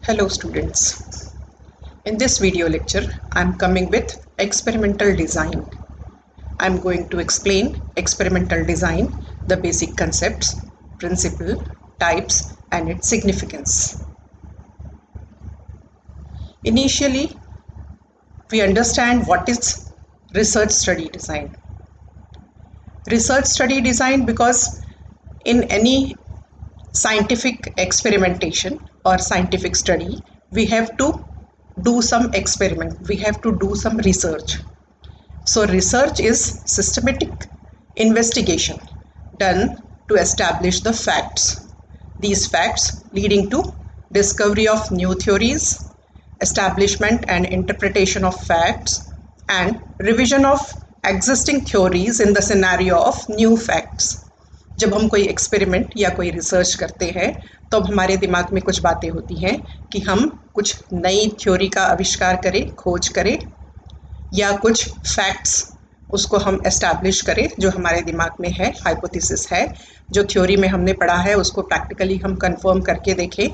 Hello students. In this video lecture, I am coming with experimental design. I am going to explain experimental design, the basic concepts, principle, types and its significance. Initially, we understand what is research study design. Research study design because in any scientific experimentation or scientific study, we have to do some experiment, we have to do some research. So research is systematic investigation done to establish the facts. These facts leading to discovery of new theories, establishment and interpretation of facts, and revision of existing theories in the scenario of new facts. जब हम कोई experiment या कोई research करते हैं तो हमारे दिमाग में कुछ बातें होती हैं कि हम कुछ नई थ्योरी का आविष्कार करें, खोज करें या कुछ फैक्ट्स उसको हम एस्टैब्लिश करें जो हमारे दिमाग में है, हाइपोथेसिस है, जो थ्योरी में हमने पढ़ा है उसको प्रैक्टिकली हम कंफर्म करके देखें,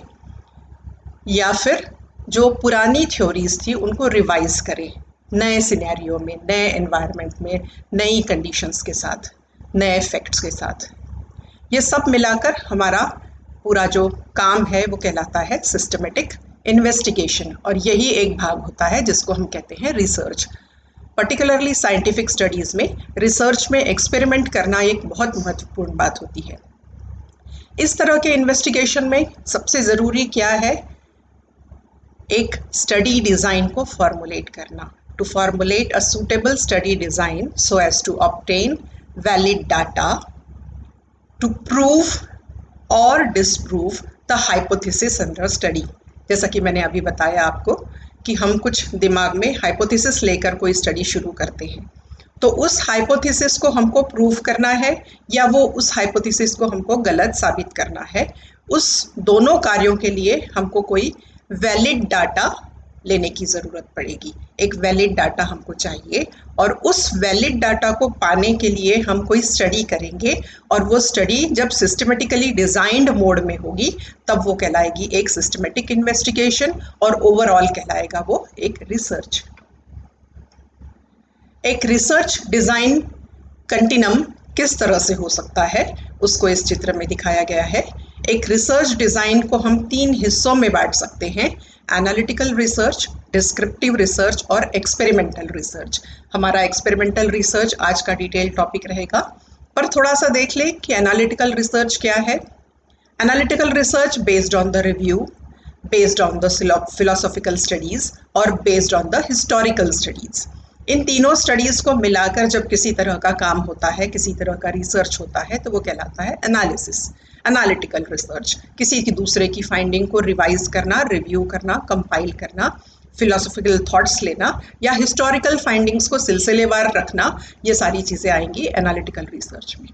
या फिर जो पुरानी थ्योरीज थी उनको रिवाइज करें नए सिनेरियो में, नए एनवायरनमेंट में, नई कंडीशंस के साथ, नए फैक्ट्स के साथ। ये सब मिलाकर हमारा पूरा जो काम है वो कहलाता है सिस्टमेटिक इन्वेस्टिगेशन, और यही एक भाग होता है जिसको हम कहते हैं रिसर्च। पर्टिकुलरली साइंटिफिक स्टडीज़ में रिसर्च में एक्सपेरिमेंट करना एक बहुत महत्वपूर्ण बात होती है। इस तरह के इन्वेस्टिगेशन में सबसे ज़रूरी क्या है? एक स्टडी डिज़ाइन को फॉर्मुलेट करना, to formulate a suitable study design so as to obtain valid data to prove or disprove the hypothesis under study। जैसा कि मैंने अभी बताया आपको कि हम कुछ दिमाग में हाइपोथेसिस लेकर कोई स्टडी शुरू करते हैं, तो उस हाइपोथेसिस को हमको प्रूव करना है या वो उस हाइपोथेसिस को हमको गलत साबित करना है। उस दोनों कार्यों के लिए हमको कोई वैलिड डाटा लेने की ज़रूरत पड़ेगी। एक वैलिड डाटा हमको चाहिए और उस वैलिड डाटा को पाने के लिए हम कोई स्टडी करेंगे, और वो स्टडी जब सिस्टमेटिकली डिज़ाइंड मोड में होगी तब वो कहलाएगी एक सिस्टमेटिक इन्वेस्टिगेशन, और ओवरऑल कहलाएगा वो एक रिसर्च। एक रिसर्च डिज़ाइन कंटिन्यूम किस तरह से हो सकता है उसको इस चित्र में दिखाया गया है। एक रिसर्च डिज़ाइन को हम 3 हिस्सों में बांट सकते हैं: एनालिटिकल रिसर्च, डिस्क्रिप्टिव रिसर्च और एक्सपेरिमेंटल रिसर्च। हमारा एक्सपेरिमेंटल रिसर्च आज का डिटेल टॉपिक रहेगा, पर थोड़ा सा देख लें कि एनालिटिकल रिसर्च क्या है। Analytical research based on the review, based on the philosophical studies और based on the historical studies. इन तीनों स्टडीज़ को मिलाकर जब किसी तरह का काम होता है, किसी तरह का रिसर्च होता है, तो वो कहलाता है एनालिसिस, एनालिटिकल रिसर्च। किसी की दूसरे की फाइंडिंग को रिवाइज करना, रिव्यू करना, कंपाइल करना, फिलोसॉफिकल थॉट्स लेना या हिस्टोरिकल फाइंडिंग्स को सिलसिलेवार रखना, ये सारी चीज़ें आएंगी एनालिटिकल रिसर्च में।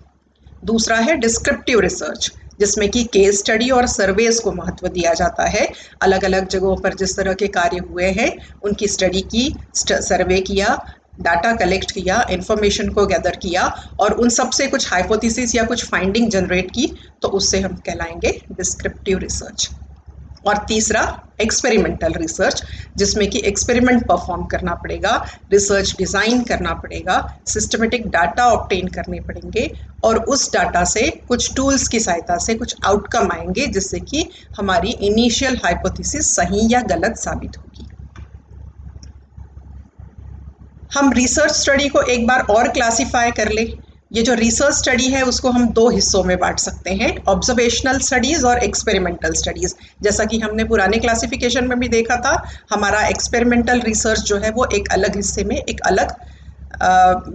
दूसरा है डिस्क्रिप्टिव रिसर्च, जिसमें कि केस स्टडी और सर्वेस को महत्व दिया जाता है। अलग अलग जगहों पर जिस तरह के कार्य हुए हैं उनकी स्टडी की, सर्वे किया, डाटा कलेक्ट किया, इंफॉर्मेशन को गैदर किया और उन सब से कुछ हाइपोथेसिस या कुछ फाइंडिंग जनरेट की, तो उससे हम कहलाएंगे डिस्क्रिप्टिव रिसर्च। और तीसरा एक्सपेरिमेंटल रिसर्च, जिसमें कि एक्सपेरिमेंट परफॉर्म करना पड़ेगा, रिसर्च डिज़ाइन करना पड़ेगा, सिस्टमेटिक डाटा ऑब्टेन करने पड़ेंगे और उस डाटा से कुछ टूल्स की सहायता से कुछ आउटकम आएंगे जिससे कि हमारी इनिशियल हाइपोथेसिस सही या गलत साबित होगी। हम रिसर्च स्टडी को एक बार और क्लासिफाई कर ले। ये जो रिसर्च स्टडी है उसको हम 2 हिस्सों में बांट सकते हैं, ऑब्जर्वेशनल स्टडीज़ और एक्सपेरिमेंटल स्टडीज़। जैसा कि हमने पुराने क्लासिफिकेशन में भी देखा था, हमारा एक्सपेरिमेंटल रिसर्च जो है वो एक अलग हिस्से में, एक अलग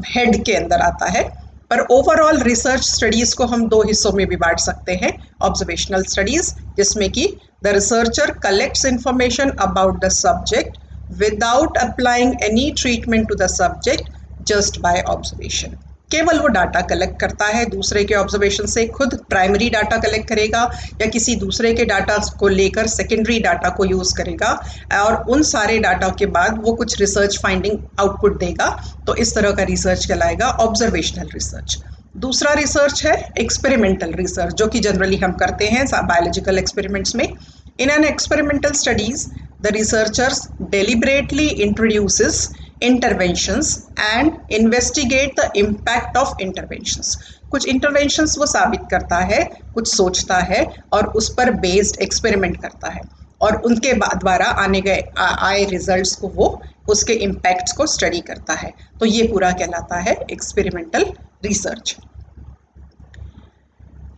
हेड के अंदर आता है। पर ओवरऑल रिसर्च स्टडीज़ को हम 2 हिस्सों में भी बांट सकते हैं। ऑब्जर्वेशनल स्टडीज़, जिसमें कि the researcher collects information about the subject without applying any treatment to the subject, just by observation. केवल वो डाटा कलेक्ट करता है, दूसरे के ऑब्जर्वेशन से खुद प्राइमरी डाटा कलेक्ट करेगा या किसी दूसरे के डाटा को लेकर सेकेंडरी डाटा को यूज़ करेगा, और उन सारे डाटा के बाद वो कुछ रिसर्च फाइंडिंग आउटपुट देगा। तो इस तरह का रिसर्च कहलाएगा ऑब्जर्वेशनल रिसर्च। दूसरा रिसर्च है एक्सपेरिमेंटल रिसर्च, जो कि जनरली हम करते हैं बायोलॉजिकल एक्सपेरिमेंट्स में। In an experimental studies, the researchers deliberately introduces interventions and investigate the impact of interventions. कुछ interventions वो साबित करता है, कुछ सोचता है और उस पर based experiment करता है और उनके बाद द्वारा आए रिजल्ट्स को वो उसके इम्पैक्ट्स को स्टडी करता है। तो ये पूरा कहलाता है एक्सपेरिमेंटल रिसर्च।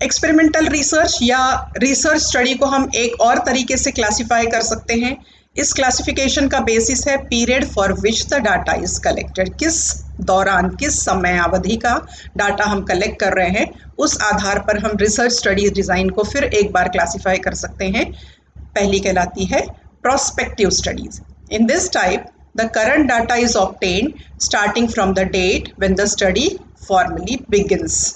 एक्सपेरिमेंटल रिसर्च या रिसर्च स्टडी को हम एक और तरीके से क्लासिफाई कर सकते हैं। इस क्लासिफिकेशन का बेसिस है period for which the data is collected. किस दौरान, किस समय अवधि का डाटा हम कलेक्ट कर रहे हैं, उस आधार पर हम रिसर्च स्टडी डिज़ाइन को फिर एक बार क्लासिफाई कर सकते हैं। पहली कहलाती है prospective studies. In this type the current data is obtained starting from the date when the study formally begins.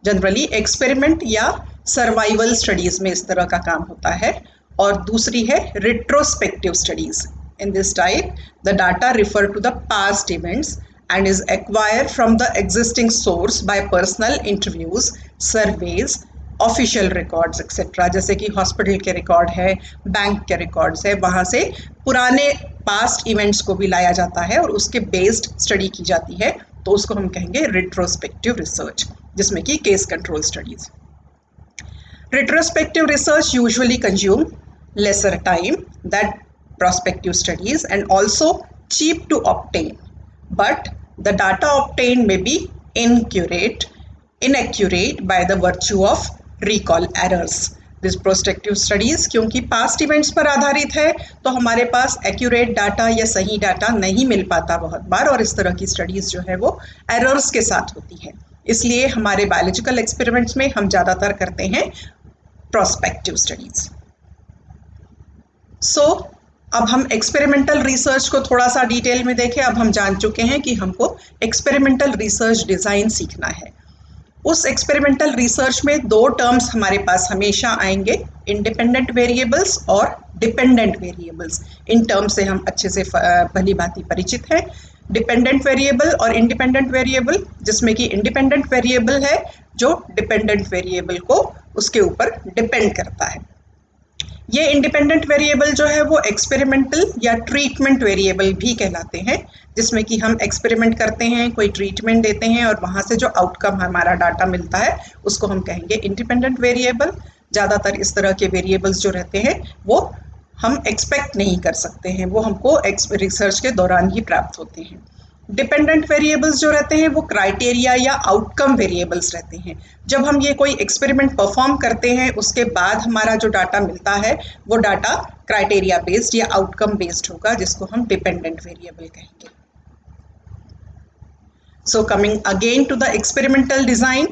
Generally experiment या सर्वाइवल स्टडीज में इस तरह का काम होता है। और दूसरी है retrospective studies. In this type the data refer to the past events and is acquired from the existing source by personal interviews, surveys, official records etc. जैसे कि हॉस्पिटल के रिकॉर्ड है, बैंक के रिकॉर्ड्स है, वहाँ से पुराने पास्ट इवेंट्स को भी लाया जाता है और उसके बेस्ड स्टडी की जाती है। तो उसको हम कहेंगे रिट्रोस्पेक्टिव रिसर्च, जिसमें कि case control studies. Retrospective research usually consume lesser time than prospective studies and also cheap to obtain, but the data obtained may be inaccurate by the virtue of recall errors. This prospective studies क्योंकि past events पर आधारित है तो हमारे पास accurate data या सही data नहीं मिल पाता बहुत बार, और इस तरह की स्टडीज जो है वो errors के साथ होती है। इसलिए हमारे बायोलॉजिकल एक्सपेरिमेंट्स में हम ज़्यादातर करते हैं प्रोस्पेक्टिव स्टडीज। सो अब हम एक्सपेरिमेंटल रिसर्च को थोड़ा सा डिटेल में देखें। अब हम जान चुके हैं कि हमको एक्सपेरिमेंटल रिसर्च डिज़ाइन सीखना है। उस एक्सपेरिमेंटल रिसर्च में दो टर्म्स हमारे पास हमेशा आएंगे, इंडिपेंडेंट वेरिएबल्स और डिपेंडेंट वेरिएबल्स। इन टर्म्स से हम अच्छे से भली भांति परिचित हैं। डिपेंडेंट वेरिएबल और इंडिपेंडेंट वेरिएबल, जिसमें कि इंडिपेंडेंट वेरिएबल है जो डिपेंडेंट वेरिएबल को उसके ऊपर डिपेंड करता है। ये इंडिपेंडेंट वेरिएबल जो है वो एक्सपेरिमेंटल या ट्रीटमेंट वेरिएबल भी कहलाते हैं, जिसमें कि हम एक्सपेरिमेंट करते हैं, कोई ट्रीटमेंट देते हैं और वहाँ से जो आउटकम हमारा डाटा मिलता है उसको हम कहेंगे इंडिपेंडेंट वेरिएबल। ज़्यादातर इस तरह के वेरिएबल्स जो रहते हैं वो हम एक्सपेक्ट नहीं कर सकते हैं, वो हमको रिसर्च के दौरान ही प्राप्त होते हैं। डिपेंडेंट वेरिएबल्स जो रहते हैं वो क्राइटेरिया या आउटकम वेरिएबल्स रहते हैं। जब हम ये कोई एक्सपेरिमेंट परफॉर्म करते हैं उसके बाद हमारा जो डाटा मिलता है वो डाटा क्राइटेरिया बेस्ड या आउटकम बेस्ड होगा, जिसको हम डिपेंडेंट वेरिएबल कहेंगे। So coming again to the experimental design,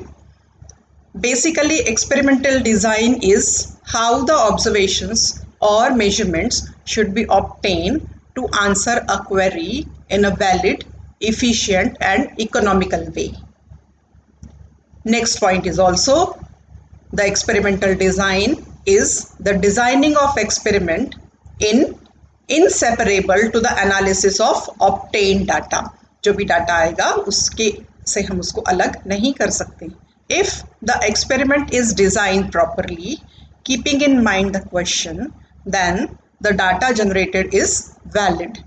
basically experimental design is how the observations or measurements should be obtained to answer a query in a valid, efficient and economical way. Next point is also the experimental design is the designing of experiment in inseparable to the analysis of obtained data. जो भी data आएगा उसके से हम उसको अलग नहीं कर सकते। If the experiment is designed properly, keeping in mind the question, then the data generated is valid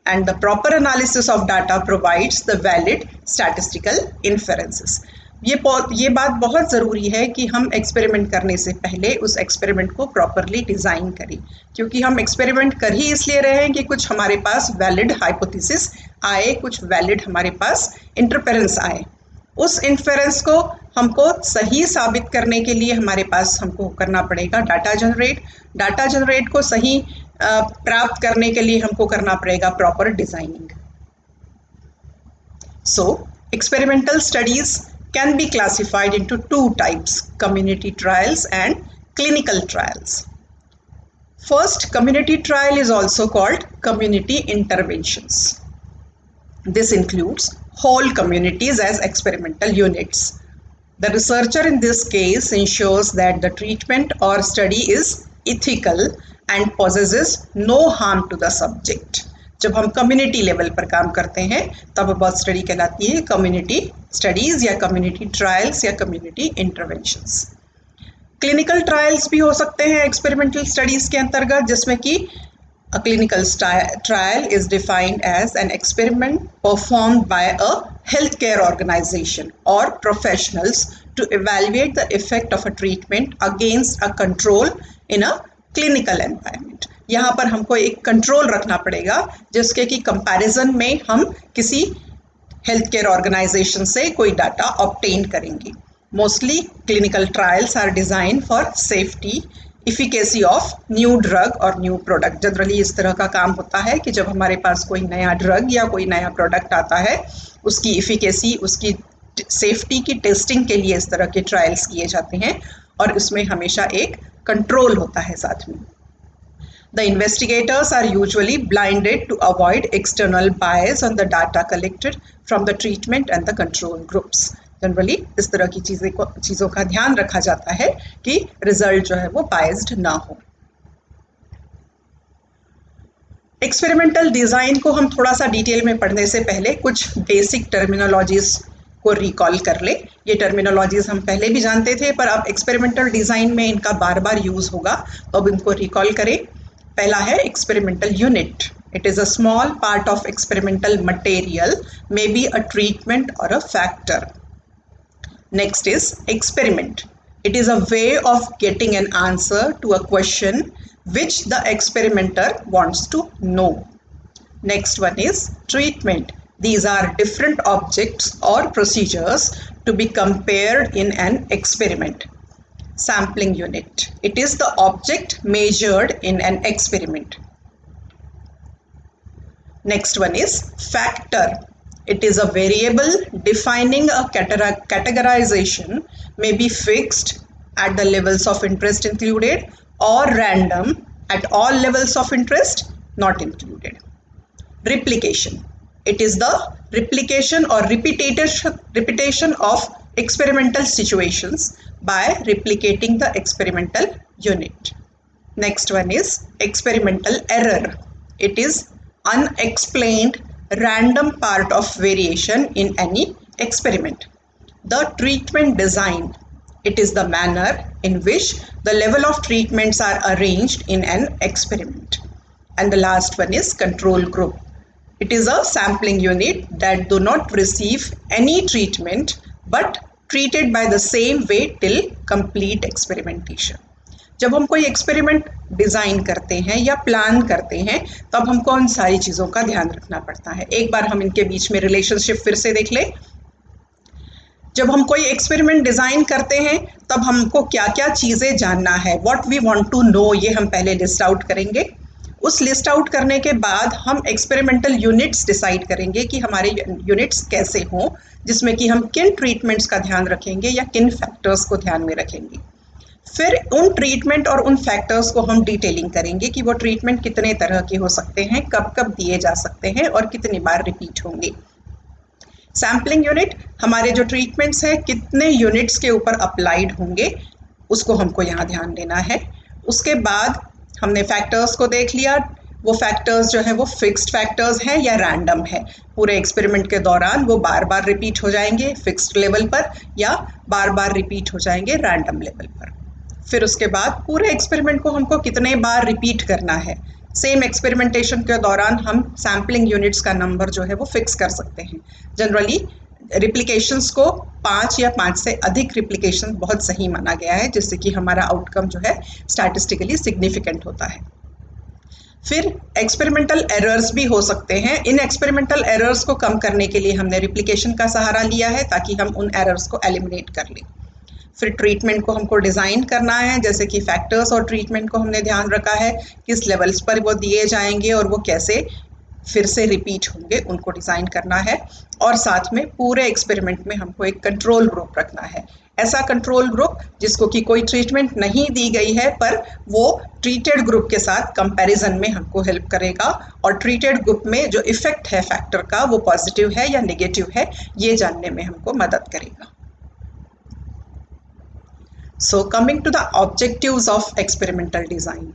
and the proper analysis of data provides the valid statistical inferences. ये बात बहुत ज़रूरी है कि हम एक्सपेरिमेंट करने से पहले उस एक्सपेरिमेंट को प्रॉपरली डिज़ाइन करें, क्योंकि हम एक्सपेरिमेंट कर ही इसलिए रहे हैं कि कुछ हमारे पास वैलिड हाइपोथेसिस आए, कुछ वैलिड हमारे पास इंटरफेरेंस आए। उस इंफेरेंस को हमको सही साबित करने के लिए हमारे पास हमको करना पड़ेगा डाटा जनरेट को सही प्राप्त करने के लिए हमको करना पड़ेगा proper designing. So experimental studies can be classified into two types, community trials and clinical trials. First, community trial is also called community interventions. This includes whole communities as experimental units. The researcher in this case ensures that the treatment or study is ethical and possesses no harm to the subject. जब हम community level पर काम करते हैं तब बहुत study कहलाती है कम्युनिटी स्टडीज या कम्युनिटी ट्रायल्स या कम्युनिटी इंटरवेंशंस। क्लिनिकल ट्रायल्स भी हो सकते हैं एक्सपेरिमेंटल स्टडीज के अंतर्गत, जिसमें कि a clinical trial is defined as an experiment performed by a healthcare organization or professionals to evaluate the effect of a treatment against a control in a clinical environment. यहाँ पर हमको एक control रखना पड़ेगा जिसके कि कंपैरिजन में हम किसी हेल्थ केयर ऑर्गेनाइजेशन से कोई डाटा ऑब्टेन करेंगे. Mostly clinical trials are design for safety, efficacy of new drug और न्यू प्रोडक्ट. जनरली इस तरह का काम होता है कि जब हमारे पास कोई नया ड्रग या कोई नया प्रोडक्ट आता है, उसकी इफिकेसी, उसकी सेफ्टी की टेस्टिंग के लिए इस तरह के ट्रायल्स किए जाते हैं और इसमें हमेशा एक कंट्रोल होता है साथ में. The investigators are usually blinded to avoid external bias on the data collected from the treatment and the control groups. Generally इस तरह की चीज़ों का ध्यान रखा जाता है कि रिजल्ट जो है वो बायस्ड ना हो. एक्सपेरिमेंटल डिज़ाइन को हम थोड़ा सा डिटेल में पढ़ने से पहले कुछ बेसिक टर्मिनोलॉजीज को रिकॉल कर ले. ये टर्मिनोलॉजीज हम पहले भी जानते थे, पर अब एक्सपेरिमेंटल डिज़ाइन में इनका बार बार यूज़ होगा, तो अब इनको रिकॉल करें. पहला है experimental unit. It is a small part of experimental material, may be a treatment और a factor. Next is experiment. It is a way of getting an answer to a question which the experimenter wants to know. Next one is treatment. These are different objects or procedures to be compared in an experiment. Sampling unit. It is the object measured in an experiment. Next one is factor. It is a variable defining a categorization, may be fixed at the levels of interest included or random at all levels of interest not included. Replication. It is the replication or repetition of experimental situations by replicating the experimental unit. Next one is experimental error. It is unexplained random part of variation in any experiment. The treatment design. It is the manner in which the level of treatments are arranged in an experiment. And the last one is control group. It is a sampling unit that do not receive any treatment but treated by the same way till complete experimentation. जब हम कोई experiment design करते हैं या plan करते हैं, तब हमको उन सारी चीज़ों का ध्यान रखना पड़ता है. एक बार हम इनके बीच में रिलेशनशिप फिर से देख लें. जब हम कोई एक्सपेरिमेंट डिज़ाइन करते हैं तब हमको क्या क्या चीज़ें जानना है, what we want to know, ये हम पहले लिस्ट आउट करेंगे. उस लिस्ट आउट करने के बाद हम एक्सपेरिमेंटल यूनिट्स डिसाइड करेंगे कि हमारे यूनिट्स कैसे हों, जिसमें कि हम किन ट्रीटमेंट्स का ध्यान रखेंगे या किन फैक्टर्स को ध्यान में रखेंगे. फिर उन ट्रीटमेंट और उन फैक्टर्स को हम डिटेलिंग करेंगे कि वो ट्रीटमेंट कितने तरह के हो सकते हैं, कब कब दिए जा सकते हैं और कितनी बार रिपीट होंगे. सैम्पलिंग यूनिट हमारे जो ट्रीटमेंट्स हैं कितने यूनिट्स के ऊपर अप्लाइड होंगे, उसको हमको यहाँ ध्यान देना है. उसके बाद हमने फैक्टर्स को देख लिया. वो फैक्टर्स जो है वो फिक्स्ड फैक्टर्स हैं या रैंडम है. पूरे एक्सपेरिमेंट के दौरान वो बार बार रिपीट हो जाएंगे फिक्स्ड लेवल पर या बार बार रिपीट हो जाएंगे रैंडम लेवल पर. फिर उसके बाद पूरे एक्सपेरिमेंट को हमको कितने बार रिपीट करना है. सेम एक्सपेरिमेंटेशन के दौरान हम सैम्पलिंग यूनिट्स का नंबर जो है वो फिक्स कर सकते हैं. जनरली रिप्लिकेशंस को 5 या 5 से अधिक रिप्लिकेशन बहुत सही माना गया है, जिससे कि हमारा आउटकम जो है स्टैटिस्टिकली सिग्निफिकेंट होता है. फिर एक्सपेरिमेंटल एरर्स भी हो सकते हैं. इन एक्सपेरिमेंटल एरर्स को कम करने के लिए हमने रिप्लिकेशन का सहारा लिया है ताकि हम उन एरर्स को एलिमिनेट कर लें. फिर ट्रीटमेंट को हमको डिज़ाइन करना है, जैसे कि फैक्टर्स और ट्रीटमेंट को हमने ध्यान रखा है, किस लेवल्स पर वो दिए जाएंगे और वो कैसे फिर से रिपीट होंगे, उनको डिज़ाइन करना है. और साथ में पूरे एक्सपेरिमेंट में हमको एक कंट्रोल ग्रुप रखना है. ऐसा कंट्रोल ग्रुप जिसको कि कोई ट्रीटमेंट नहीं दी गई है पर वो ट्रीटेड ग्रुप के साथ कंपैरिजन में हमको हेल्प करेगा और ट्रीटेड ग्रुप में जो इफेक्ट है फैक्टर का वो पॉजिटिव है या नेगेटिव है, ये जानने में हमको मदद करेगा. So coming to the objectives of experimental design,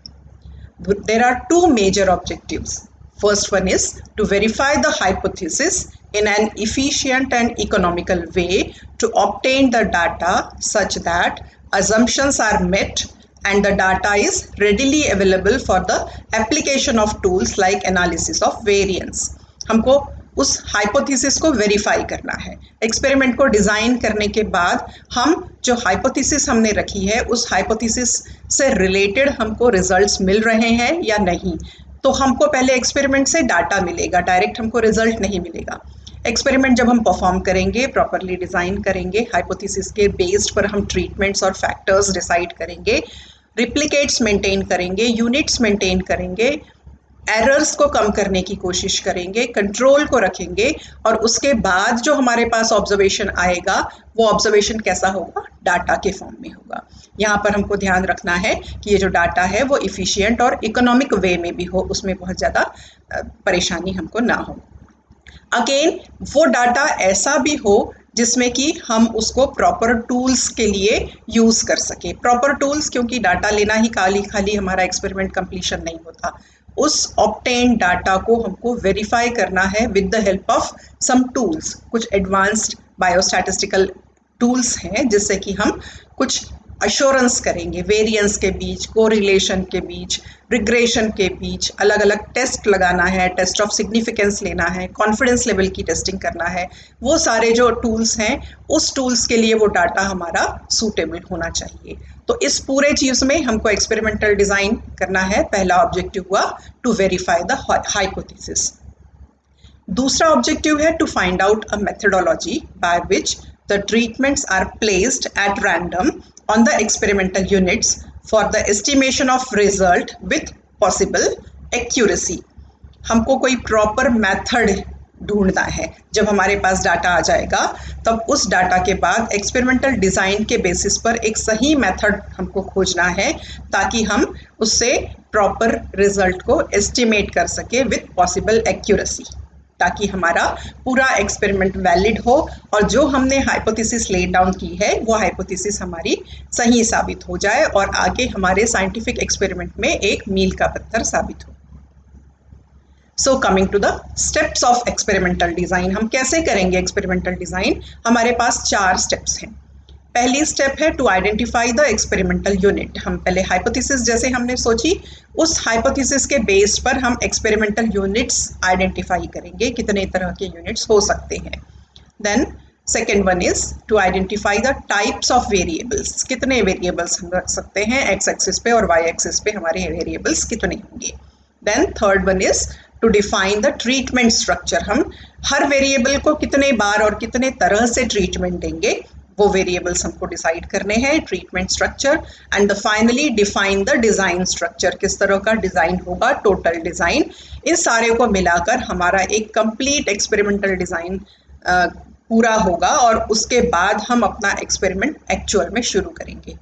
there are two major objectives. First one is to verify the hypothesis in an efficient and economical way to obtain the data such that assumptions are met, and the data is readily available for the application of tools like analysis of variance. हमको उस hypothesis को verify करना है। Experiment को design करने के बाद हम जो हाइपोथेसिस हमने रखी है उस हाइपोथेसिस से रिलेटेड हमको रिजल्ट्स मिल रहे हैं या नहीं। तो हमको पहले एक्सपेरिमेंट से डाटा मिलेगा, डायरेक्ट हमको रिजल्ट नहीं मिलेगा। एक्सपेरिमेंट जब हम परफॉर्म करेंगे, प्रॉपरली डिज़ाइन करेंगे, हाइपोथेसिस के बेस्ड पर हम ट्रीटमेंट्स और फैक्टर्स डिसाइड करेंगे, रिप्लिकेट्स मेंटेन करेंगे, यूनिट्स मेंटेन करेंगे, एरर्स को कम करने की कोशिश करेंगे, कंट्रोल को रखेंगे, और उसके बाद जो हमारे पास ऑब्जर्वेशन आएगा वो ऑब्जर्वेशन कैसा होगा? डाटा के फॉर्म में होगा। यहाँ पर हमको ध्यान रखना है कि ये जो डाटा है वो इफ़िशिएंट और इकोनॉमिक वे में भी हो, उसमें बहुत ज़्यादा परेशानी हमको ना हो। अगेन वो डाटा ऐसा भी हो जिसमें कि हम उसको प्रॉपर टूल्स के लिए यूज़ कर सके। प्रॉपर टूल्स, क्योंकि डाटा लेना ही खाली हमारा एक्सपेरिमेंट कंप्लीशन नहीं होता। उस ऑब्टेन डाटा को हमको वेरीफाई करना है with the help of some tools. कुछ एडवांस्ड बायोस्टैटिस्टिकल टूल्स हैं जिससे कि हम कुछ अश्योरेंस करेंगे, वेरिएंस के बीच, कोरिलेशन के बीच, रिग्रेशन के बीच, अलग अलग टेस्ट लगाना है, टेस्ट ऑफ सिग्निफिकेंस लेना है, कॉन्फिडेंस लेवल की टेस्टिंग करना है। वो सारे जो टूल्स हैं, उस टूल्स के लिए वो डाटा हमारा सूटेबल होना चाहिए। तो इस पूरे चीज़ में हमको एक्सपेरिमेंटल डिज़ाइन करना है। पहला ऑब्जेक्टिव हुआ टू वेरीफाई द हाइपोथेसिस। दूसरा ऑब्जेक्टिव है to find out a methodology by which the treatments are placed at random on the experimental units for the estimation of result with possible accuracy। हमको कोई proper method ढूंढना है। जब हमारे पास data आ जाएगा तब उस डाटा के बाद एक्सपेरिमेंटल डिज़ाइन के बेसिस पर एक सही मेथड हमको खोजना है ताकि हम उससे प्रॉपर रिजल्ट को एस्टिमेट कर सके विथ पॉसिबल एक्यूरेसी, ताकि हमारा पूरा एक्सपेरिमेंट वैलिड हो और जो हमने हाइपोथेसिस ले डाउन की है वो हाइपोथेसिस हमारी सही साबित हो जाए और आगे हमारे साइंटिफिक एक्सपेरिमेंट में एक मील का पत्थर साबित हो। So coming to the steps of experimental design. हम कैसे करेंगे एक्सपेरिमेंटल डिज़ाइन? हमारे पास 4 स्टेप्स हैं। पहली स्टेप है to identify the experimental unit. हम पहले हाइपोथेसिस जैसे हमने सोची, उस हाइपोथेसिस के बेस पर हम एक्सपेरिमेंटल यूनिट्स आइडेंटिफाई करेंगे, कितने तरह के यूनिट्स हो सकते हैं। Then second one is to identify the types of variables. कितने वेरिएबल्स हम रख सकते हैं, एक्स एक्सिस पे और वाई एक्सिस पे हमारे वेरिएबल्स कितने होंगे। Then third one is to define the treatment structure. हम हर वेरिएबल को कितने बार और कितने तरह से ट्रीटमेंट देंगे, वो वेरिएबल्स हमको डिसाइड करने हैं, treatment structure. And finally define the design structure. किस तरह का डिज़ाइन होगा, टोटल डिज़ाइन। इस सारे को मिलाकर हमारा एक कंप्लीट एक्सपेरिमेंटल डिज़ाइन पूरा होगा और उसके बाद हम अपना एक्सपेरिमेंट एक्चुअल में शुरू करेंगे।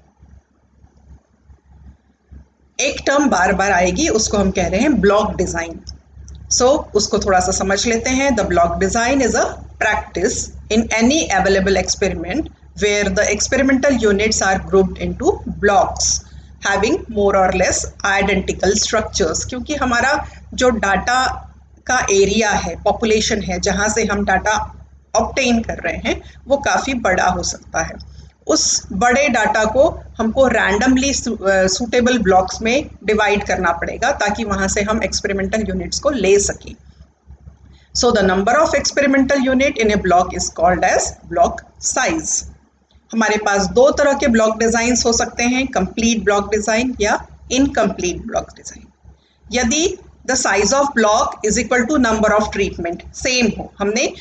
एक टर्म बार बार आएगी, उसको हम कह रहे हैं ब्लॉक डिज़ाइन। सो उसको थोड़ा सा समझ लेते हैं। The block design is a practice in any available experiment where the experimental units are grouped into blocks having more or less identical structures। क्योंकि हमारा जो डाटा का एरिया है, पॉपुलेशन है, जहाँ से हम डाटा ऑब्टेन कर रहे हैं वो काफ़ी बड़ा हो सकता है। उस बड़े डाटा को हमको रैंडमली सूटेबल ब्लॉक्स में डिवाइड करना पड़ेगा ताकि वहाँ से हम एक्सपेरिमेंटल यूनिट्स को ले सकें। So the number of experimental unit in a block is called as block size। हमारे पास 2 तरह के ब्लॉक डिज़ाइन हो सकते हैं, कंप्लीट ब्लॉक डिज़ाइन या इनकम्प्लीट ब्लॉक डिज़ाइन। यदि the size of block is equal to number of treatment same हो, हमने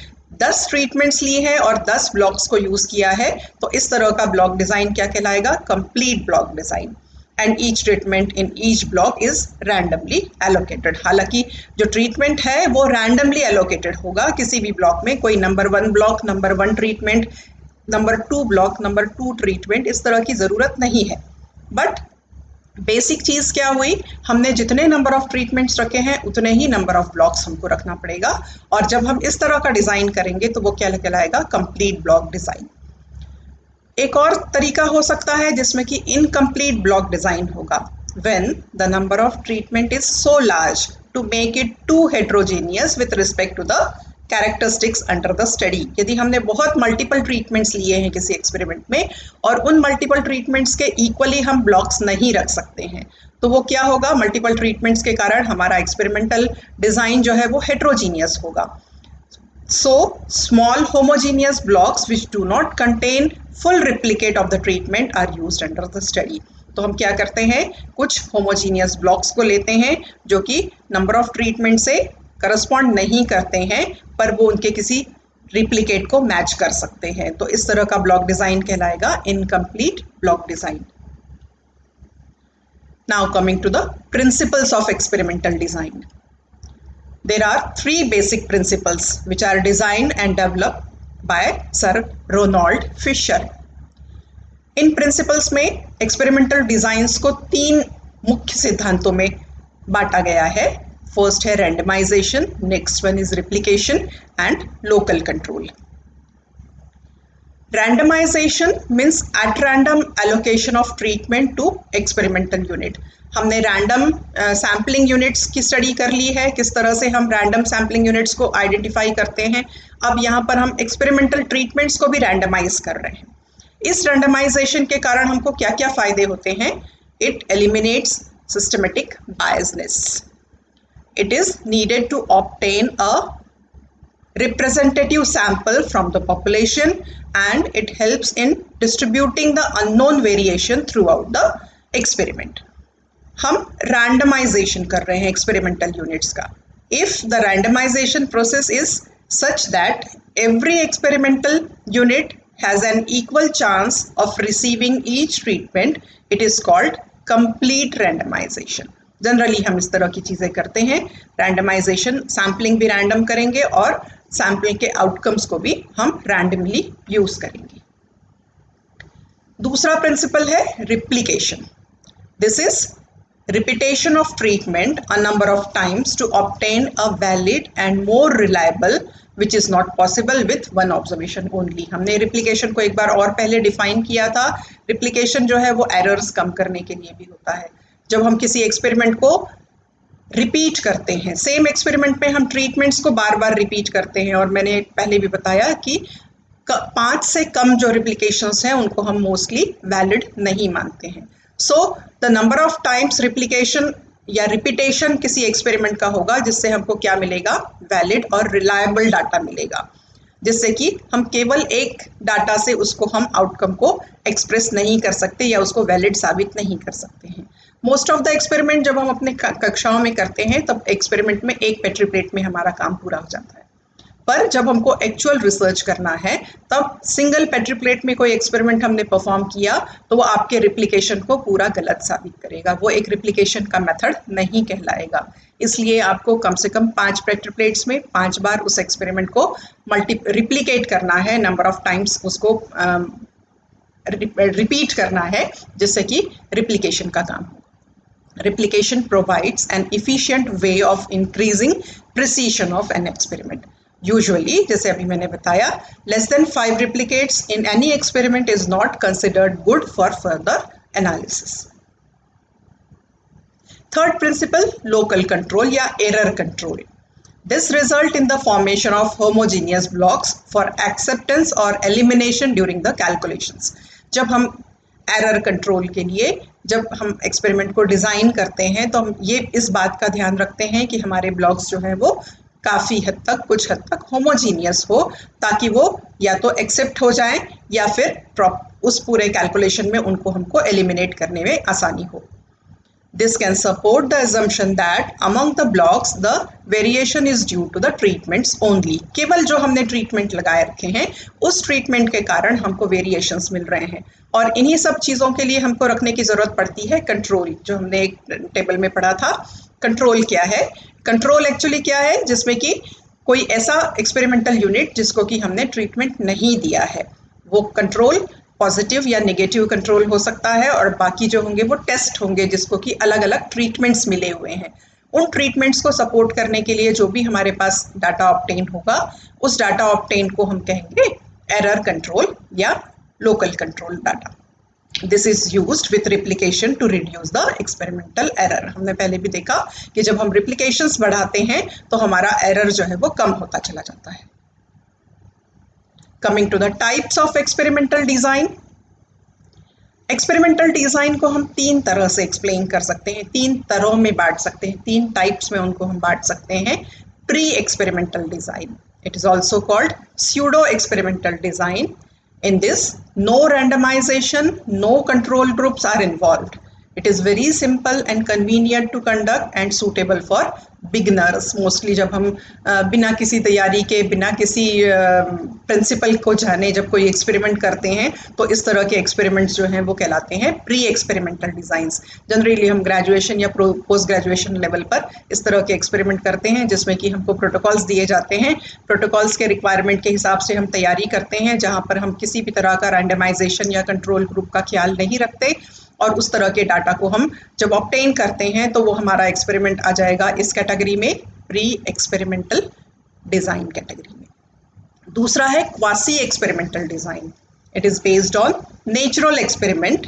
10 ट्रीटमेंट्स लिए हैं और 10 ब्लॉक्स को यूज़ किया है, तो इस तरह का ब्लॉक डिज़ाइन क्या कहलाएगा? Complete block design. And each treatment in each block is randomly allocated. हालांकि जो ट्रीटमेंट है वो रैंडमली एलोकेटेड होगा। किसी भी ब्लॉक में कोई number 1 block, number 1 treatment, number 2 block, number 2 treatment, इस तरह की ज़रूरत नहीं है। बट बेसिक चीज़ क्या हुई, हमने जितने नंबर ऑफ ट्रीटमेंट्स रखे हैं उतने ही नंबर ऑफ ब्लॉक्स हमको रखना पड़ेगा। और जब हम इस तरह का डिज़ाइन करेंगे तो वो क्या कहलाएगा? Complete block design. एक और तरीका हो सकता है जिसमें कि इनकम्प्लीट ब्लॉक डिज़ाइन होगा। When the number of treatment is so large to make it too heterogeneous with respect to the characteristics under the study. यदि हमने बहुत मल्टीपल ट्रीटमेंट्स लिए हैं किसी एक्सपेरिमेंट में और उन मल्टीपल ट्रीटमेंट्स के इक्वली हम ब्लॉक्स नहीं रख सकते हैं, तो वो क्या होगा, मल्टीपल ट्रीटमेंट्स के कारण हमारा एक्सपेरिमेंटल डिजाइन जो है वो हेट्रोजीनियस होगा। So small homogeneous blocks which do not contain full replicate of the treatment are used under the study। तो हम क्या करते हैं, कुछ होमोजीनियस ब्लॉक्स को लेते हैं जो कि नंबर ऑफ ट्रीटमेंट से करस्पॉन्ड नहीं करते हैं पर वो उनके किसी रिप्लिकेट को मैच कर सकते हैं, तो इस तरह का ब्लॉक डिजाइन कहलाएगा incomplete block design. Now coming to the principles of experimental design. There are three basic principles which are designed and developed by Sir Ronald Fisher। In principles में एक्सपेरिमेंटल डिजाइंस को तीन मुख्य सिद्धांतों में बांटा गया है। फर्स्ट है randomisation, next one is replication and local control. Randomisation means at random allocation of treatment to experimental unit. हमने रैंडम सैम्पलिंग यूनिट्स की स्टडी कर ली है, किस तरह से हम रैंडम सैम्पलिंग यूनिट्स को आइडेंटिफाई करते हैं। अब यहाँ पर हम एक्सपेरिमेंटल ट्रीटमेंट्स को भी रैंडमाइज कर रहे हैं। इस रैंडमाइजेशन के कारण हमको क्या क्या फायदे होते हैं, it eliminates systematic biasness, it is needed to obtain a representative sample from the population and it helps in distributing the unknown variation throughout the experiment। हम randomization कर रहे हैं experimental units का। If the randomization process is such that every experimental unit has an equal chance of receiving each treatment, it is called complete randomization। Generally हम इस तरह की चीजें करते हैं, रैंडमाइजेशन, सैम्पलिंग भी रैंडम करेंगे और सैम्पलिंग के आउटकम्स को भी हम रैंडमली यूज करेंगे। दूसरा प्रिंसिपल है replication. This is repetition of treatment a number of times to obtain a valid and more reliable which is not possible with one observation only. हमने रिप्लिकेशन को एक बार और पहले डिफाइन किया था। रिप्लिकेशन जो है वो एरर्स कम करने के लिए भी होता है। जब हम किसी एक्सपेरिमेंट को रिपीट करते हैं, सेम एक्सपेरिमेंट में हम ट्रीटमेंट्स को बार बार रिपीट करते हैं और मैंने पहले भी बताया कि 5 से कम जो रिप्लिकेशंस हैं उनको हम मोस्टली वैलिड नहीं मानते हैं। So the number of times replication या रिपीटेशन किसी एक्सपेरिमेंट का होगा जिससे हमको क्या मिलेगा, वैलिड और रिलायबल डाटा मिलेगा, जिससे कि हम केवल एक डाटा से उसको हम आउटकम को एक्सप्रेस नहीं कर सकते या उसको वैलिड साबित नहीं कर सकते हैं। मोस्ट ऑफ द एक्सपेरिमेंट जब हम अपने कक्षाओं में करते हैं तब एक्सपेरिमेंट में एक पेट्री प्लेट में हमारा काम पूरा हो जाता है, पर जब हमको एक्चुअल रिसर्च करना है तब सिंगल पेट्री प्लेट में कोई एक्सपेरिमेंट हमने परफॉर्म किया तो वो आपके रिप्लिकेशन को पूरा गलत साबित करेगा, वो एक रिप्लिकेशन का मेथड नहीं कहलाएगा। इसलिए आपको कम से कम 5 पेट्री प्लेट्स में 5 बार उस एक्सपेरिमेंट को रिप्लिकेट करना है, नंबर ऑफ टाइम्स उसको रिपीट करना है, जिससे कि रिप्लिकेशन का काम हो। Replication provides an efficient way of increasing precision of an experiment। Usually, जैसे अभी मैंने बताया, less than 5 replicates in any experiment is not considered good for further analysis। Third principle, local control या error control। This result in the formation of homogeneous blocks for acceptance or elimination during the calculations। जब हम error control के लिए जब हम experiment को design करते हैं तो हम ये इस बात का ध्यान रखते हैं कि हमारे ब्लॉक्स जो हैं वो काफ़ी हद तक, कुछ हद तक होमोजीनियस हो, ताकि वो या तो एक्सेप्ट हो जाएं या फिर उस पूरे कैलकुलेशन में उनको हमको एलिमिनेट करने में आसानी हो। This can support the assumption that among the blocks the variation is due to the treatments only। केवल जो हमने ट्रीटमेंट लगाए रखे हैं उस ट्रीटमेंट के कारण हमको वेरिएशंस मिल रहे हैं, और इन्हीं सब चीज़ों के लिए हमको रखने की ज़रूरत पड़ती है कंट्रोल, जो हमने एक टेबल में पढ़ा था। कंट्रोल क्या है? कंट्रोल एक्चुअली क्या है, जिसमें कि कोई ऐसा एक्सपेरिमेंटल यूनिट जिसको कि हमने ट्रीटमेंट नहीं दिया है, वो कंट्रोल पॉजिटिव या नेगेटिव कंट्रोल हो सकता है, और बाकी जो होंगे वो टेस्ट होंगे जिसको कि अलग अलग ट्रीटमेंट्स मिले हुए हैं। उन ट्रीटमेंट्स को सपोर्ट करने के लिए जो भी हमारे पास डाटा ऑब्टेन होगा, उस डाटा ऑब्टेन को हम कहेंगे एरर कंट्रोल या local control data. This is used with replication to reduce the experimental error. हमने पहले भी देखा कि जब हम रिप्लिकेशंस बढ़ाते हैं तो हमारा एरर जो है वो कम होता चला जाता है। Coming to the types of experimental design. एक्सपेरिमेंटल डिजाइन को हम तीन तरह से एक्सप्लेन कर सकते हैं, तीन तरह में बांट सकते हैं, तीन टाइप्स में उनको हम बांट सकते हैं। Pre experimental design, it is also called pseudo experimental design. In this, no randomization, no control groups are involved. It is very simple and convenient to conduct and suitable for beginners. Mostly जब हम बिना किसी तैयारी के, बिना किसी principal को जाने जब कोई एक्सपेरिमेंट करते हैं तो इस तरह के एक्सपेरिमेंट्स जो हैं वो कहलाते हैं प्री एक्सपेरिमेंटल डिज़ाइंस। जनरली हम ग्रेजुएशन या पोस्ट ग्रेजुएशन लेवल पर इस तरह के एक्सपेरिमेंट करते हैं जिसमें कि हमको प्रोटोकॉल्स दिए जाते हैं। प्रोटोकॉल्स के रिक्वायरमेंट के हिसाब से हम तैयारी करते हैं, जहाँ पर हम किसी भी तरह का रैंडमाइजेशन या कंट्रोल ग्रुप का ख्याल नहीं रखते, और उस तरह के डाटा को हम जब ऑब्टेन करते हैं तो वो हमारा एक्सपेरिमेंट आ जाएगा इस कैटेगरी में, प्री एक्सपेरिमेंटल डिज़ाइन कैटेगरी में। दूसरा है quasi experimental design. It is based on natural experiment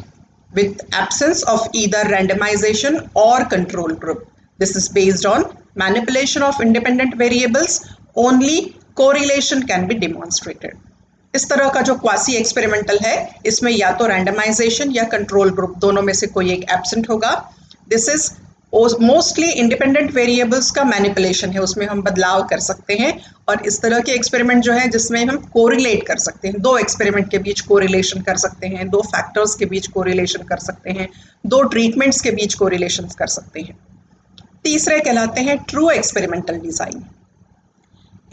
with absence of either randomization or control group. This is based on manipulation of independent variables. Only correlation can be demonstrated. इस तरह का जो quasi experimental है इसमें या तो randomisation या control group दोनों में से कोई एक एब्सेंट होगा। This is mostly independent variables का मैनिपुलेशन है, उसमें हम बदलाव कर सकते हैं। और इस तरह के एक्सपेरिमेंट जो है जिसमें हम कोरिलेट कर सकते हैं, दो एक्सपेरिमेंट के बीच कोरिलेशन कर सकते हैं, दो फैक्टर्स के बीच कोरिलेशन कर सकते हैं, दो ट्रीटमेंट्स के बीच कोरिलेशन कर सकते हैं। तीसरे कहलाते हैं ट्रू एक्सपेरिमेंटल डिज़ाइन।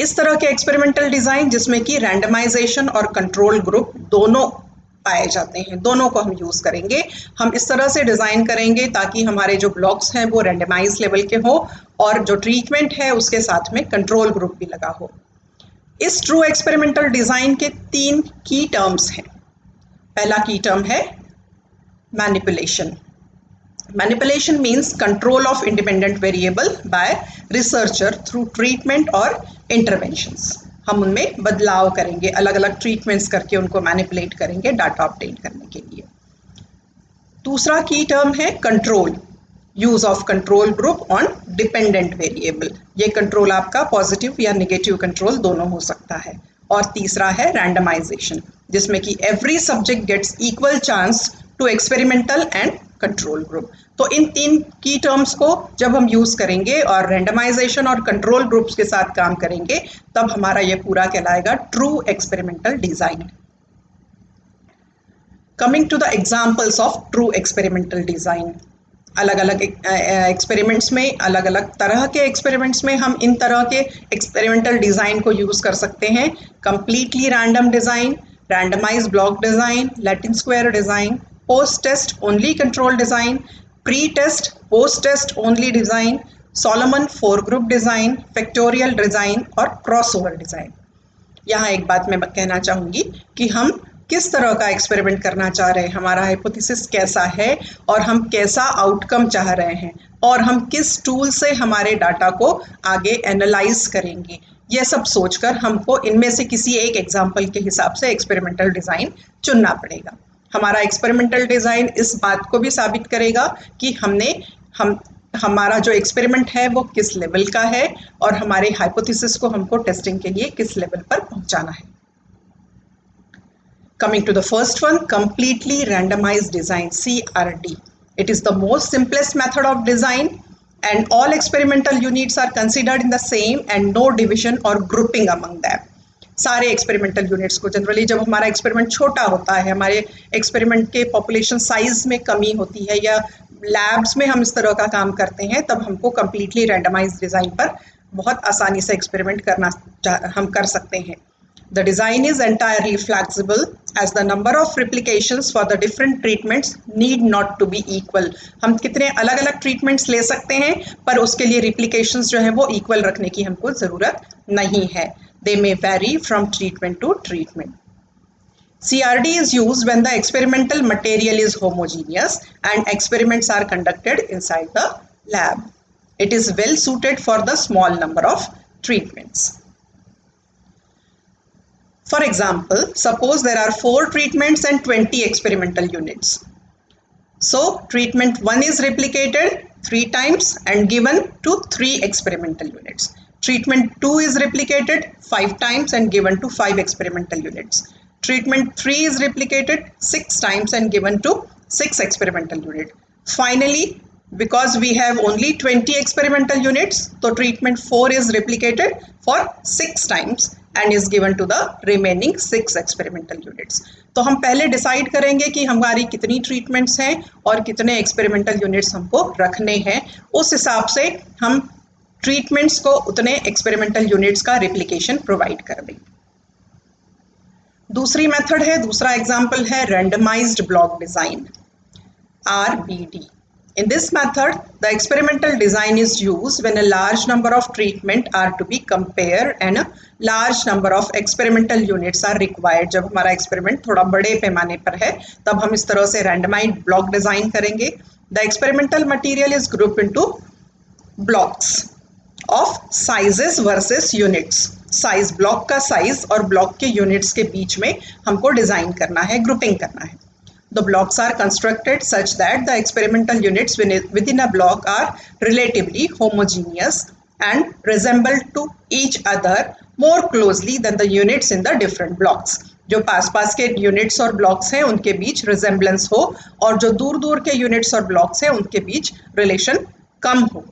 इस तरह के एक्सपेरिमेंटल डिज़ाइन जिसमें कि रैंडमाइजेशन और कंट्रोल ग्रुप दोनों पाए जाते हैं, दोनों को हम यूज़ करेंगे। हम इस तरह से डिज़ाइन करेंगे ताकि हमारे जो ब्लॉक्स हैं वो रैंडमाइज लेवल के हो और जो ट्रीटमेंट है उसके साथ में कंट्रोल ग्रुप भी लगा हो। इस ट्रू एक्सपेरिमेंटल डिज़ाइन के तीन की टर्म्स हैं। पहला की टर्म है manipulation. Manipulation means control of independent variable by researcher through treatment और interventions. हम उनमें बदलाव करेंगे, अलग अलग ट्रीटमेंट्स करके उनको मैनिपुलेट करेंगे डाटा ऑब्टेन करने के लिए। दूसरा की टर्म है control, use of control group on dependent variable. ये कंट्रोल आपका पॉजिटिव या नेगेटिव कंट्रोल दोनों हो सकता है। और तीसरा है रैंडमाइजेशन, जिसमें कि every subject gets equal chance to experimental and control group. तो इन तीन की टर्म्स को जब हम यूज करेंगे और रैंडमाइजेशन और कंट्रोल ग्रुप्स के साथ काम करेंगे तब हमारा ये पूरा कहलाएगा true experimental design. Coming to the examples of true experimental design. अलग अलग एक्सपेरिमेंट्स में, अलग अलग तरह के एक्सपेरिमेंट्स में हम इन तरह के एक्सपेरिमेंटल डिजाइन को यूज कर सकते हैं। Completely random design, randomised block design, Latin square design, post test only control design, pre test post test only design, Solomon 4 group design, factorial design और क्रॉसओवर डिजाइन। यहाँ एक बात मैं कहना चाहूंगी कि हम किस तरह का एक्सपेरिमेंट करना चाह रहे हैं, हमारा हाइपोथेसिस कैसा है और हम कैसा आउटकम चाह रहे हैं, और हम किस टूल से हमारे डाटा को आगे एनालाइज करेंगे, यह सब सोचकर हमको इनमें से किसी एक एग्जाम्पल के हिसाब से एक्सपेरिमेंटल डिजाइन चुनना पड़ेगा। हमारा एक्सपेरिमेंटल डिजाइन इस बात को भी साबित करेगा कि हमारा जो एक्सपेरिमेंट है वो किस लेवल का है और हमारे हाइपोथेसिस को हमको टेस्टिंग के लिए किस लेवल पर पहुंचाना है। Coming to the first one, completely randomized design, CRD. It is the most simplest method of design and all experimental units are considered in the same and no division or grouping among them. सारे experimental units को generally जब हमारा experiment छोटा होता है, हमारे experiment के population size में कमी होती है या लैब्स में हम इस तरह का काम करते हैं, तब हमको कंप्लीटली रैंडमाइज्ड डिज़ाइन पर बहुत आसानी से एक्सपेरिमेंट हम कर सकते हैं। The design is entirely flexible as the number of replications for the different treatments need not to be equal. हम कितने अलग अलग ट्रीटमेंट्स ले सकते हैं पर उसके लिए रिप्लिकेशंस जो है वो इक्वल रखने की हमको ज़रूरत नहीं है। They may vary from treatment to treatment. CRD is used when the experimental material is homogeneous and experiments are conducted inside the lab. It is well suited for the small number of treatments. For example, suppose there are 4 treatments and 20 experimental units. So treatment 1 is replicated 3 times and given to 3 experimental units. Treatment 2 is replicated 5 times and given to 5 experimental units. Treatment 3 is replicated 6 times and given to 6 experimental units. Finally, because we have only 20 experimental units, so treatment 4 is replicated for 6 times and is given to the remaining 6 experimental units. तो हम पहले decide करेंगे कि हमारी कितनी treatments हैं और कितने एक्सपेरिमेंटल यूनिट्स हमको रखने हैं, उस हिसाब से हम ट्रीटमेंट्स को उतने एक्सपेरिमेंटल यूनिट्स का रेप्लिकेशन प्रोवाइड कर दें. दूसरी मेथड है, दूसरा एग्जांपल है randomised block design RBD. In this method, the experimental design is used when a large number of treatment are to be compared and a large number of experimental units are required. जब हमारा experiment थोड़ा बड़े पैमाने पर है तब हम इस तरह से रैंडमाइज्ड ब्लॉक डिजाइन करेंगे. The experimental material is grouped into blocks of sizes versus units. Size, block का साइज और ब्लॉक के यूनिट्स के बीच में हमको डिजाइन करना है, ग्रुपिंग करना है. The blocks are constructed such that the experimental units within a block are relatively homogeneous and resemble to each other more closely than the units in the different blocks. जो पास पास के units और blocks हैं उनके बीच resemblance हो और जो दूर दूर के यूनिट्स और ब्लॉक्स हैं उनके बीच रिलेशन कम हो.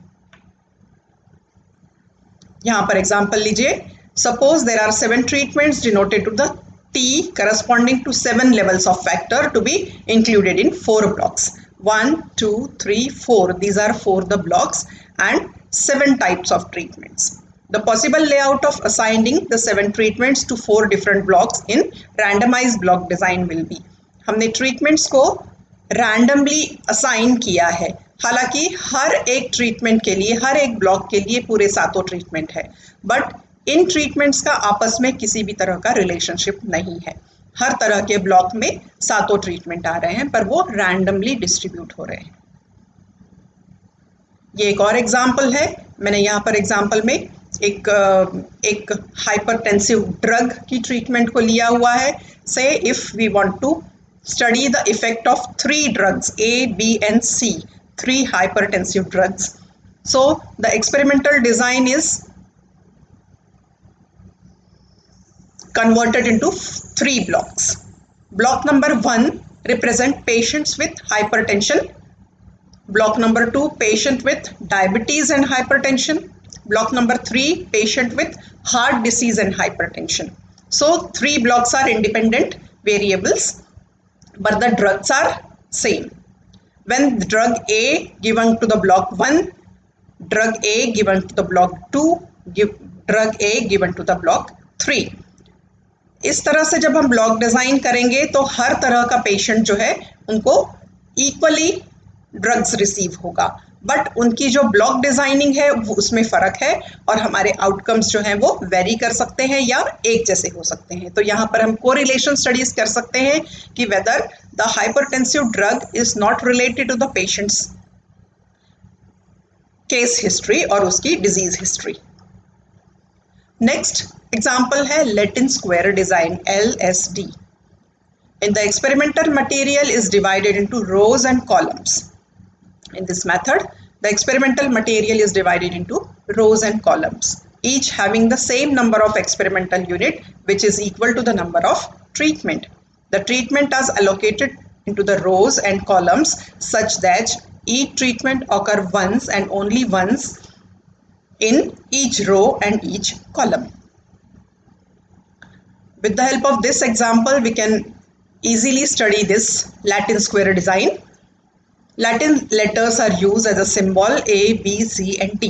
यहाँ पर एग्जाम्पल लीजिए. Suppose there are 7 treatments denoted to the T corresponding to 7 levels of factor to be included in 4 blocks. 1, 2, 3, 4. These are 4 the blocks and 7 types of treatments. The possible layout of assigning the 7 treatments to 4 different blocks in randomized block design will be. हमने treatments को randomly assign किया है. हालांकि हर एक treatment के लिए, हर एक block के लिए पूरे 7 ट्रीटमेंट है, बट इन ट्रीटमेंट्स का आपस में किसी भी तरह का रिलेशनशिप नहीं है. हर तरह के ब्लॉक में 7 ट्रीटमेंट आ रहे हैं पर वो रैंडमली डिस्ट्रीब्यूट हो रहे हैं. ये एक और एग्जांपल है. मैंने यहाँ पर एग्जांपल में एक हाइपरटेंसिव ड्रग की ट्रीटमेंट को लिया हुआ है. So if we want to study the effect of 3 drugs A, B and C, 3 hypertensive drugs. So the experimental design is converted into 3 blocks. Block number 1 represent patients with hypertension. Block number 2 patient with diabetes and hypertension. Block number 3 patient with heart disease and hypertension. So 3 blocks are independent variables but the drugs are same. When the drug A given to the block 1, drug A given to the block 2, drug A given to the block 3. इस तरह से जब हम block design करेंगे तो हर तरह का patient जो है उनको इक्वली ड्रग्स रिसीव होगा, बट उनकी जो ब्लॉक डिजाइनिंग है वो उसमें फर्क है और हमारे आउटकम्स जो हैं वो वेरी कर सकते हैं या एक जैसे हो सकते हैं. तो यहाँ पर हम कोरिलेशन स्टडीज कर सकते हैं कि whether the hypertensive drug is not related to the patients case history और उसकी डिजीज हिस्ट्री. नेक्स्ट एग्जाम्पल है Latin square design LSD. In the experimental material is divided into rows and columns. In this method, the experimental material is divided into rows and columns, each having the same number of experimental unit which is equal to the number of treatment. The treatment is allocated into the rows and columns such that each treatment occur once and only once in each row and each column. With the help of this example, we can easily study this Latin square design. Latin letters are used as a symbol A, B, C and D.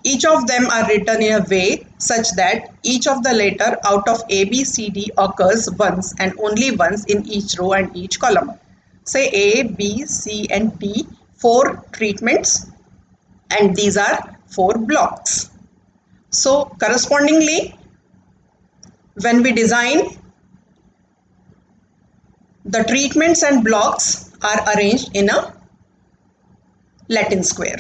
Each of them are written in a way such that each of the letter out of A, B, C, D occurs once and only once in each row and each column. Say A, B, C and D, 4 treatments and these are 4 blocks. So correspondingly, when we design, the treatments and blocks are arranged in a Latin square.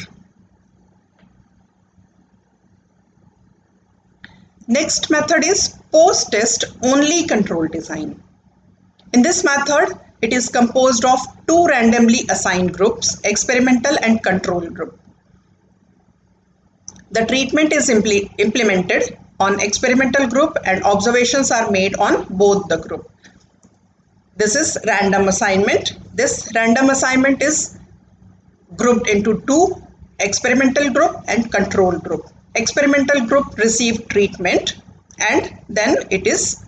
Next method is post-test only control design. In this method, it is composed of two randomly assigned groups, experimental and control group. The treatment is implemented on experimental group and observations are made on both the group. This is random assignment. This random assignment is grouped into two, experimental group and control group. Experimental group receive treatment and then it is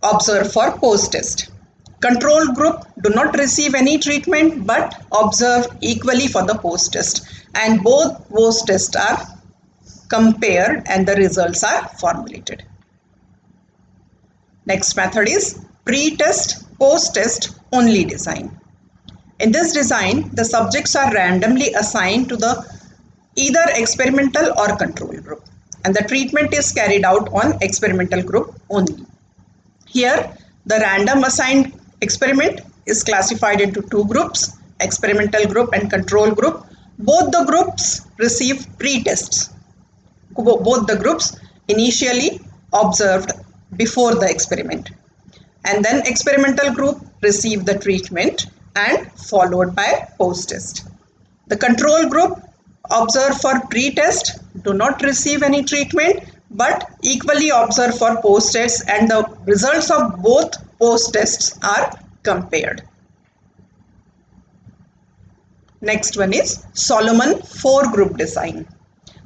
observed for post-test. Control group do not receive any treatment but observe equally for the post-test, and both post-tests are compared and the results are formulated. Next method is pre-test, post-test only design. In this design, the subjects are randomly assigned to the either experimental or control group, and the treatment is carried out on experimental group only. Here, the random assigned experiment is classified into two groups, experimental group and control group. Both the groups receive pre-tests. Both the groups initially observed before the experiment, and then experimental group receive the treatment and followed by post-test. The control group observed for pre-test do not receive any treatment but equally observed for post-tests, and the results of both post-tests are compared. Next one is Solomon 4-group design.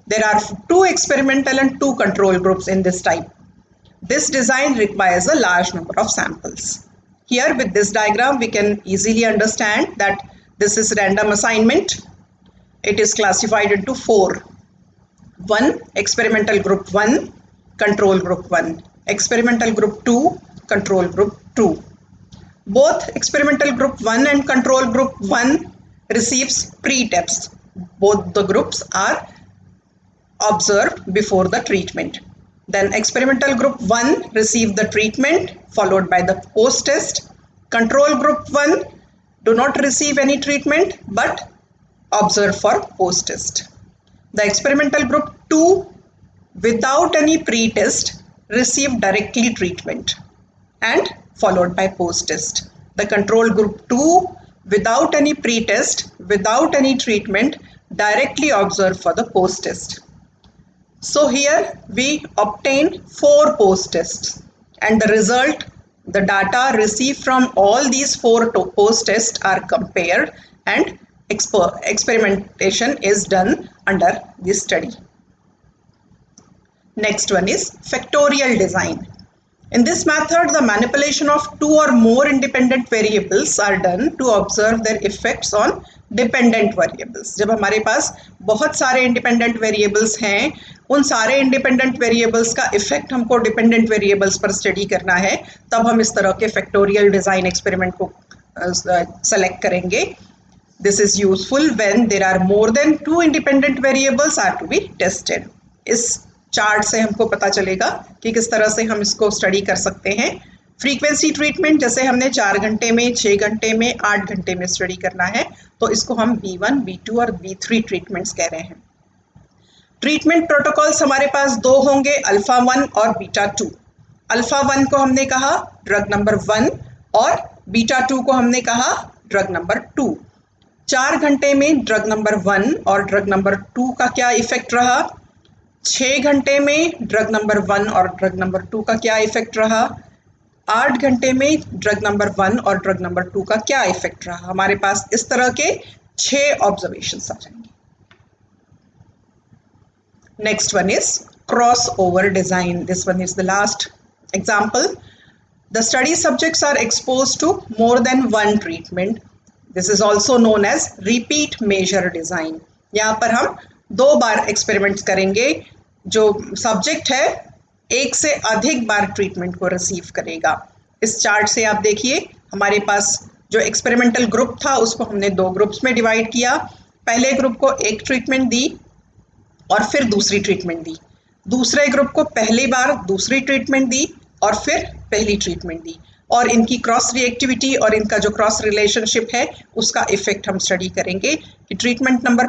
There are two experimental and two control groups in this type. This design requires a large number of samples. Here with this diagram we can easily understand that this is random assignment. It is classified into four. 1. Experimental group 1, control group 1. Experimental group 2, control group 2. Both experimental group 1 and control group 1 receives pre-tests. Both the groups are observed before the treatment. Then experimental group 1 receive the treatment followed by the post-test. Control group 1 do not receive any treatment but observe for post-test. The experimental group 2 without any pre-test receive directly treatment and followed by post-test. The control group 2 without any pre-test, without any treatment, directly observe for the post-test. So here we obtain 4 post-tests, and the result, the data received from all these 4 post-tests are compared and experimentation is done under this study. Next one is factorial design. In this method, the manipulation of 2 or more independent variables are done to observe their effects on dependent variables. जब हमारे पास बहुत सारे independent variables हैं, उन सारे independent variables का effect हमको dependent variables पर study करना है, तब हम इस तरह के factorial design experiment को select करेंगे. This is useful when there are more than 2 independent variables are to be tested. इस चार्ट से हमको पता चलेगा कि किस तरह से हम इसको स्टडी कर सकते हैं. फ्रीक्वेंसी ट्रीटमेंट जैसे हमने 4 घंटे में, 6 घंटे में, 8 घंटे में स्टडी करना है, तो इसको हम B1, B2 और B3 ट्रीटमेंट्स कह रहे हैं. ट्रीटमेंट प्रोटोकॉल्स हमारे पास 2 होंगे, अल्फा 1 और बीटा 2. अल्फा 1 को हमने कहा ड्रग नंबर 1 और बीटा 2 को हमने कहा ड्रग नंबर 2. 4 घंटे में ड्रग नंबर 1 और ड्रग नंबर 2 का क्या इफेक्ट रहा, 6 घंटे में ड्रग नंबर 1 और ड्रग नंबर 2 का क्या इफेक्ट रहा, 8 घंटे में ड्रग नंबर 1 और ड्रग नंबर 2 का क्या इफेक्ट रहा. हमारे पास इस तरह के 6 ऑब्जर्वेशंस आ जाएंगे. Next one is cross over design. This one is the last example. The study subjects are expose to more than one treatment. This is also known as repeat measure design. यहाँ पर हम 2 बार experiments करेंगे. जो subject है एक से अधिक बार treatment को रिसीव करेगा. इस चार्ट से आप देखिए, हमारे पास जो एक्सपेरिमेंटल ग्रुप था उसको हमने 2 ग्रुप्स में डिवाइड किया. पहले ग्रुप को एक ट्रीटमेंट दी और फिर दूसरी ट्रीटमेंट दी. दूसरे ग्रुप को पहली बार दूसरी ट्रीटमेंट दी और फिर पहली ट्रीटमेंट दी. और इनकी क्रॉस रिएक्टिविटी और इनका जो क्रॉस रिलेशनशिप है उसका इफेक्ट हम स्टडी करेंगे कि ट्रीटमेंट नंबर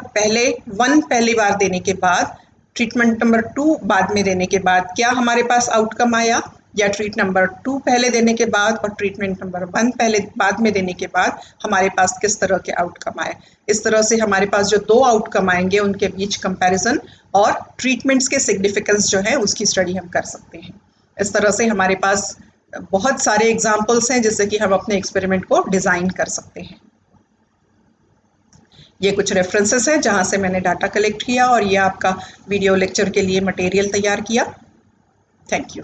1 पहली बार देने के बाद ट्रीटमेंट नंबर 2 बाद में देने के बाद क्या हमारे पास आउटकम आया, या ट्रीट नंबर 2 पहले देने के बाद और ट्रीटमेंट नंबर 1 पहले बाद में देने के बाद हमारे पास किस तरह के आउटकम आए। इस तरह से हमारे पास जो 2 आउटकम आएंगे उनके बीच कंपैरिजन और ट्रीटमेंट्स के सिग्निफिकेंस जो है उसकी स्टडी हम कर सकते हैं। इस तरह से हमारे पास बहुत सारे एग्जाम्पल्स हैं जिससे कि हम अपने एक्सपेरिमेंट को डिज़ाइन कर सकते हैं। ये कुछ रेफरेंसेस हैं जहाँ से मैंने डाटा कलेक्ट किया और ये आपका वीडियो लेक्चर के लिए मटेरियल तैयार किया। Thank you.